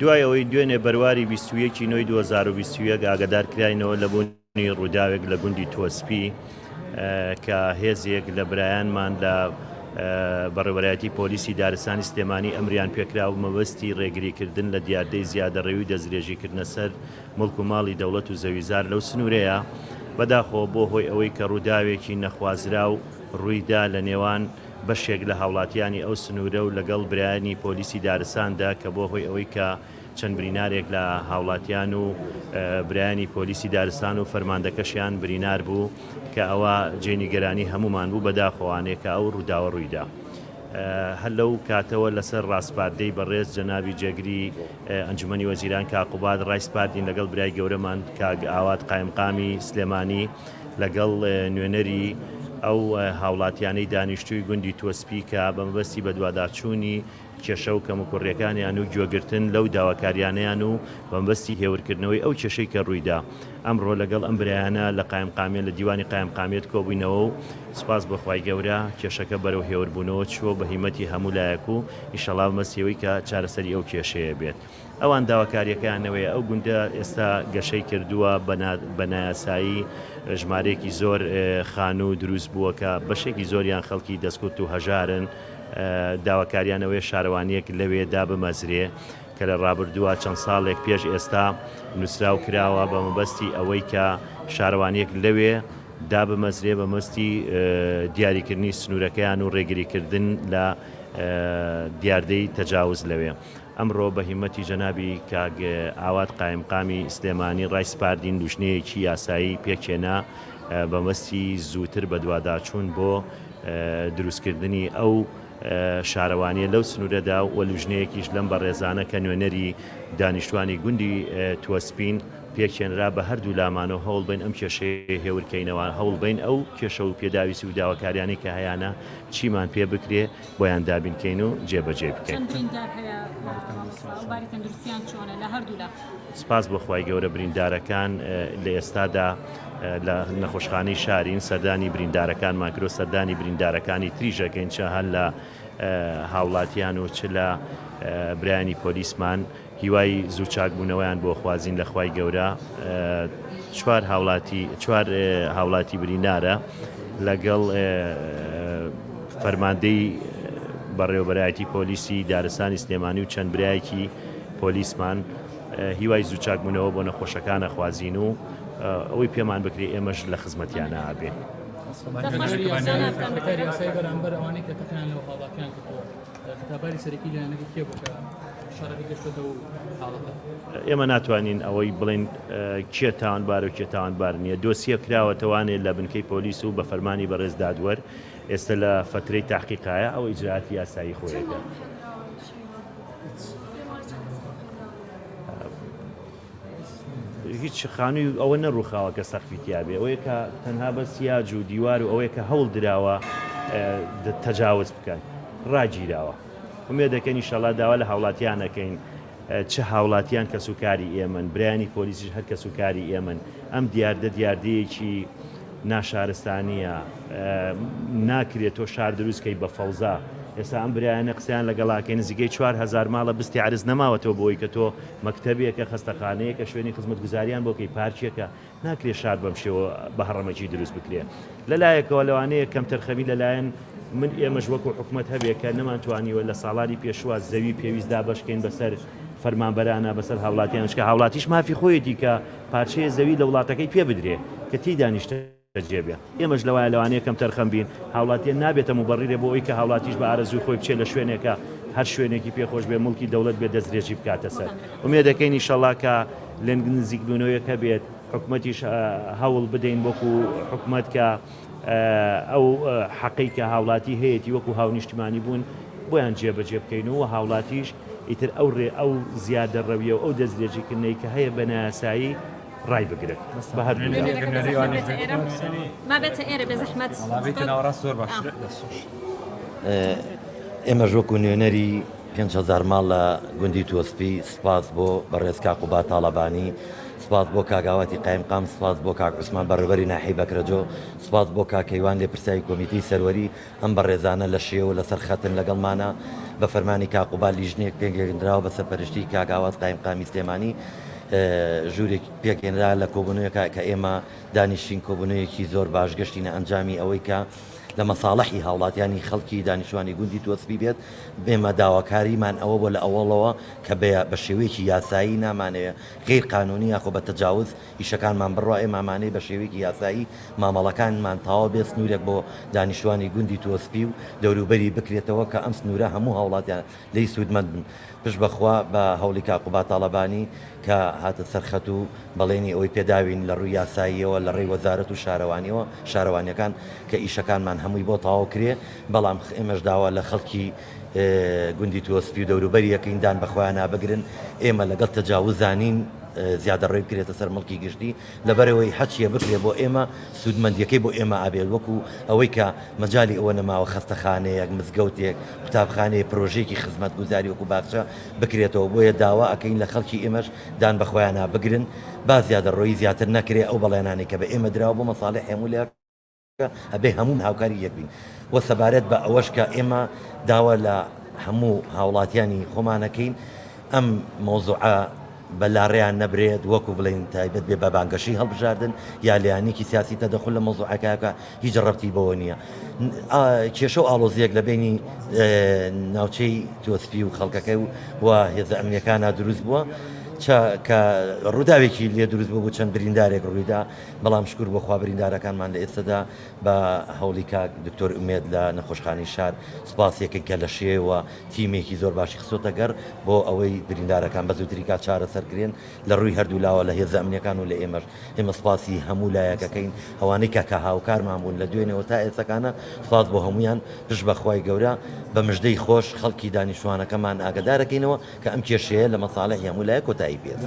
دوای ئەوەی دوێنێ بەرواری 21 نۆی 2021 ئاگادار کراینەوە لە بوونی ڕووداوێک لە گوندی تۆسپی کە هێزێک لە برایانمان لە بەڕێوەبەرایەتی پۆلیسی دارستانی سلێمانی ئەمریان پێکرا و مەبەستی ڕێگریکردن لە دیاردەی زیادەڕێوی دەستدرێژیکردنە سەر مڵک و ماڵی دەوڵەت و زەویزار لەو سنوورەیە بەداخۆ بۆ هۆی ئەوەی کە ڕووداوێکی نەخوازرا و ڕوویدا لە نێوان بەشێک لە هاوڵاتیانی ئەو سنوورە و لەگەڵ برایانی پۆلیسی دارستاندا کە بۆ هۆی ئەوەی کە چەند برینارێک لە هاوڵاتیان و برایانی پۆلیسی دارستان و فەرماندەکەشیان برینار بوو کە ئەوە جێنیگەرانی هەمومان بوو بەداخۆوانێک کە ئەو ڕووداوە ڕوویدا. هەر لەو کاتەوە لەسەر ڕاستپاردەی بەڕێز جەنابی جێگری ئەنجومەنی وەزیران کاقوباد ڕایسپاردین لەگەڵ برای گەورەمان کاگ ئاوات قایمقامی سلێمانی لەگەڵ نوێنەری ئەو هاوڵاتیانەی دانیشتووی گوندی تۆسپی کە بە مەبەستی بە دوواداچوونی کێشە و کەم و کوڕیەکانیان و گوێگرتن لەو داواکاریانیان و بە مەبەستی هێورکردنەوەی ئەو کێشەی کە ڕوویدا ئەمڕۆ لەگەڵ ئەم برایانە لە قایمقامێت لە دیوانی قایمقامێت کۆبووینەوە و سپاس بەخوای گەورە کێشەکە بەرەو هێوربوونەوە چوە بە هیمەتی هەموو لایەک و ئیشەڵا مەسیەوەی کە چارەسەری ئەو کێشەیە بێت. ئەوان داواکاریەکانەوەی ئەو گوندە ئێستا گەشەی کردووە بە نایاسایی ژمارەیەکی زۆر خان و دروست بووە کە بەشێکی زۆریان خەڵکی دەستکوت و هەژارن داواکاریانەوەی شارەوانیەک لەوێدا بمەزرێ کە لە ڕابردووە چەند ساڵێک پێش ئێستا نووسراو کراوە بە مەبەستی ئەوەی کە شارەوانیەک لەوێ دابمەزرێ بە مەستی دیاریکردنی سنوورەکەیان و ڕێگریکردن لە دیاردەی تەجاوز لەوێ. ئەمڕۆ بە هیمەتی جەنابی کاگ ئاوات قایمقامی سلێمانی ڕایسپاردین دوژنەیەکی یاسایی پێکێنا بە مەستی زووتر بە دوواداچوون بۆ دروستکردنی ئەو شارەوانیە لەو سنوورەدا و لوژنەیەکیش لەم بە ڕێزانە کە نوێنەری دانیشتوانی گوندی تۆسپین پێکێنرا بە هەردوو لامانەوە هەوڵ بین ئەم کێشەیە هێورکەینەوە هەوڵ بین ئەو کێشە و پێداویستی و داواکاریانی کە هەیەە چیمان پێ بکرێ بۆیان دابینکەین و جێبەجێ بکەین. سپاس بەخوای گەورە بریندارەکان لە ئێستادا لە نەخۆشخانەی شارین سەردانی بریندارەکان ماکرۆ سەردانی بریندارەکانی تریژەکەین چە هەر لە هاوڵاتیان و چ لە برایانی پۆلیسمان هیوای زوو چاکبوونەوەیان بۆ خوازین لە خوای گەورە چوار هاوڵاتی برینارە لەگەڵ فەرماندەی بەڕێوەبەرایەتی پۆلیسی دارستانی سلێمانی و چەند برایەکی پۆلیسمان هیوای زوو چاکبوونەوە بۆ نەخۆشەکانە خوازین و ئەوەی پێمان بکرێ ئێمەش لە خزمەتیانە ئابێ. ئێمە ناتوانین ئەوەی بڵێن کێ تاوانبار و کێ تاوانبار نییە. دۆسیە کراوەتەوانێت لە بنکەی پۆلیس و بە فەرمانی بەڕێز دادوەر ئێستا لە فترەی تاحقیقایە ئەو ئیجراعاتی یاسایی خۆیەکە. هیچ خانووی ئەوە نەڕووخاوە کە سەخفیتیابێ ئەوەیە کە تەنها بە سیاج و دیوار و ئەوەیە کە هەوڵ دراوە تەجاوز بکەن ڕاگیراوە. ومێ دەکەن ئینشەڵا داوا لە هاوڵاتیانەکەین چه هاوڵاتیان کە سوکاری ئێمن برایانی پۆلیسیش هەر کە سوکاری ئێمن ئەم دیاردەیەکی ناشارستانیە ناکرێت تۆ شار دروستکەی بە فەوزا. ئێستا ئەم برایانە قسەیان لەگەڵاکەین نزیکەی 4000 ماڵە بستی عرز نەماوەتەوە بۆی کە تۆ مەکتەبێکە خستەخانەیە کە شوێنی خزمەتگوزاریان بۆکەی پارچێکە ناکرێت شار بەم شێوە بە هەڕەمەکی دروست بکرێ. لەلایەکەوە لەوانەیە کەم تەرخەمی لەلایەن من ئێمەش وەکو حکومت هەبێت کە نەمانتوانیوە لە ساڵانی پێشوە زەوی پێویستدا بەشکەین بەسەر فەرمانبەرانە بەسەر هاوڵاتیان شکە هاوڵاتیش مافی خۆیەتی کە پارچەیە زەوی لە وڵاتەکەی پێ بدرێ کە تی دانیشتە جێبێ. ئێمەش لەوایە لەوانەیە کەم تەرخەم بین هاوڵاتیە نابێتە موبەڕیرێ بۆ ئەوی کە هاوڵاتیش بە ئارەزوی خۆی بچێت لە شوێنێکە هەر شوێنێکی پێخۆش بێ مڵکی دەوڵەت بێ دەستدرێژی بکاتە سەر. ومێ دەکەین ئینشەڵا کە لەنگ نزیکبوونەوەیەکە بێت حکومەتیش هەوڵ بدەین وەکو حکومەت کە ئەو حەقی کە هاوڵاتی هەیەی وەکو هاونیشتمانی بوون بۆیان جێبەجێ بکەین و هاوڵاتیش ئیتر ئەو زیادە ڕەویە و ئەو دەستدرێژیکردنەی کە هەیە بە نایاسایی ڕای بگرێت بە هەر ئێمە ژۆکو نوێنەری 5,000 ماڵ لە گوندی تۆسپی سپاس بۆ بەڕێز کاقوبات تاڵەبانی سپاس بۆ کاگاواتی قایمقام، سپاس بۆ کاک عوسمان بەڕێوەبەری ناحی بەکرەجۆ، سپاس بۆ کاکەیوان لێ پرسایی کۆمیتەی سەروەری ئەم بەڕێزانە لە شێوە لەسەر خەتن لەگەڵمانە بە فەرمانی کاقوبال لیژنێک پێگەێنراوە بە سەرپەرشتی کاگاوات قایمقامی سلێمانی ژوورێک پێگەێنرا لە کۆبوونەوەیەکە کە ئێمە دانیشتین کۆبوونەوەیەکی زۆر باش گەشتینە ئەنجامی ئەوەی کە لە مەساڵحی هاوڵاتیانی خەڵکی دانیشتوانی گوندی تۆسبی بێت بێمە داواکاریمان ئەوە بۆ لە ئەوڵەوە کە بە شێوەیەکی یاسایی نامانەیە غیر قانونی یاخۆ بە تەجاوز ئیشەکانمان بڕوا ئێمامانەی بە شێوەیەکی یاسایی مامەڵەکانمان تاوا بێت سنوورێک بۆ دانیشتوانی گوندی تۆسپی و دەوروبەری بکرێتەوە کە ئەم سنوورە هەموو هاوڵاتیان لی سوودمەند بن. پشت بەخوا بە هەوڵی کاقوبا تاڵەبانی کە هاتە سەرخەت و بەڵێنی ئەوەی پێداوین لە ڕووی یاساییەوە لە ڕێی وەزارەت و شارەوانیەکان کە ئیشەکانمان هەمووی بۆ تاوا کرێ، بەڵام ئێمەش داوا لە خەڵکی گوندی تۆسپی و دەوروبەریەکەیندان بەخۆیان نابگرن. ئێمە لەگەڵ تەجاوزانین زیادە ڕێ بکرێتە سەر مڵکی گشتی لەبەرەوەی حەچیە بکرێ بۆ ئێمە سوودمەندیەکەی بۆ ئێمە ئابێت، وەکو ئەوەی کە مەجای ئەوە نەماوە خەستەخانەیەک مزگەوتێک قوتابخانەیە پرۆژێکی خزمەت گوزاری وەکو باخچە بکرێتەوە، بۆیە داوا ئەەکەین لە خەڵکی ئێمەش دان بەخۆیان نابگرن با زیادە ڕۆی زیاتر نەکرێ ئەو بەڵێنانی کە بە ئێمە دراوە بۆ مەساڵح هەموو لە ئەبێ هەموو هاوکاری یەک بین وە سەبارەت بە ئەوەش کە ئێمە داوا لە هەموو هاوڵاتیانی خۆمانەکەین ئەم مۆزوعە بە لاڕێیان نەبرێت وەکو بڵێن تایبەت بێ بە بانگەشی هەڵبژاردن یا لایەنێکی سیاسی تەدەخل لە مۆزوعەکەیەکە هیچ ڕەبتی بەوە نییە. کێشە و ئاڵۆزیەک لە بینی ناوچەی تۆسپی و خەڵکەکەی و هێزە ئەمنیەکانە دروست بووە کە ڕووداوێکی لێ دروست بوو چەند بریندارێک ڕوویدا، بەڵام شکر بۆخوا بریندارەکانمان لە ئێستادا بە هەوڵی کاک دکتۆر ئومێد لە نەخۆشخانەی شار سوپاسێکن کە لە شێوە تیمێکی زۆر باشی خسۆتە گەر بۆ ئەوەی بریندارەکان بە زووتریکا چارە سەرکرێن لە ڕووی هەردوو لاوە لە هێزە ئەمنیەکان و لە ئێمە سوپاسی هەموو لایەکەکەین ئەوانەی کە هاوکارمان بوون لە دوێنەوە تا ئێستەکانە سوپاس بۆ هەمویان پشت بەخوای گەورە بە مژدەی خۆش خەڵکی دانیشتوانەکەمان ئاگدارەکەینەوە کە ئەم کێشەیە لە مەساڵح هەموو لایەک کۆتایی بێت.